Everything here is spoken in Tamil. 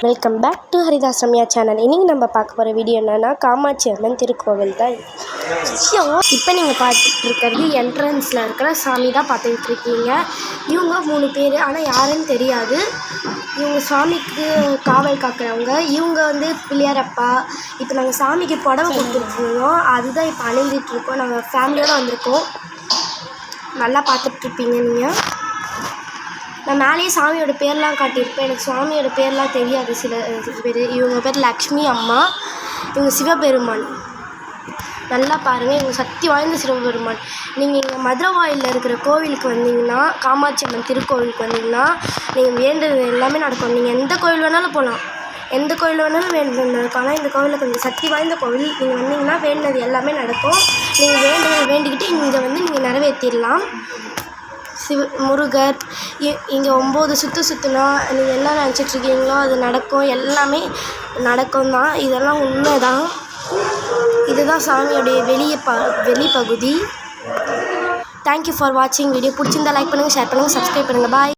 Welcome back to Haridas Ramya channel. இன்றைக்கி நம்ம பார்க்க போகிற வீடியோ என்னென்னா காமாட்சி அம்மன் திருக்கோவில் தான். இப்போ நீங்கள் பார்த்துட்டு இருக்கிறது என்ட்ரன்ஸில் இருக்கிற சாமி தான் பார்த்துக்கிட்டு இருக்கீங்க. இவங்க 3 பேர், ஆனால் யாருன்னு தெரியாது. இவங்க சாமிக்கு காவல் காக்கிறவங்க. இவங்க வந்து பிள்ளையாரப்பா. இப்போ நாங்கள் சாமிக்கு புடவை கொடுத்துருக்கோம், அதுதான் இப்போ அணிஞ்சிட்ருக்கோம். நாங்கள் ஃபேமிலியோடு வந்திருக்கோம். நல்லா பார்த்துட்ருப்பீங்க நீங்கள். நான் மேலேயே சாமியோட பேர்லாம் காட்டியிருப்பேன். எனக்கு சாமியோட பேர்லாம் தெரியாது. சில பேர், இவங்க பேர் லக்ஷ்மி அம்மா, இவங்க சிவபெருமான். நல்லா பாருங்கள், இவங்க சக்தி வாய்ந்த சிவபெருமான். நீங்கள் இங்கே மதுரவாயிலில் இருக்கிற கோவிலுக்கு வந்தீங்கன்னா, காமாட்சி அம்மன் திருக்கோவிலுக்கு வந்தீங்கன்னா நீங்கள் வேண்டுறது எல்லாமே நடக்கும். நீங்கள் எந்த கோவில் வேணாலும் போகலாம், எந்த கோவில் வேணாலும் வேண்டுறது நடக்கும். ஆனால் இந்த கோவிலில் கொஞ்சம் சக்தி வாய்ந்த கோவில். நீங்கள் வந்தீங்கன்னா வேண்டினது எல்லாமே நடக்கும். நீங்கள் வேண்டிக்கிட்டு இங்கே வந்து நீங்கள் நிறைவேற்றிடலாம். முருகர் இங்கே 9 சுற்றுனா நீங்கள் என்ன நினச்சிட்ருக்கீங்களோ அது நடக்கும். எல்லாமே நடக்கும் தான். இதெல்லாம் உண்மை தான். இதுதான் சாமியோடைய வெளிப்பகுதி. தேங்க்யூ ஃபார் வாட்சிங் வீடியோ. பிடிச்சிருந்தா லைக் பண்ணுங்கள், ஷேர் பண்ணுங்கள், சப்ஸ்கிரைப் பண்ணுங்கள். பாய்.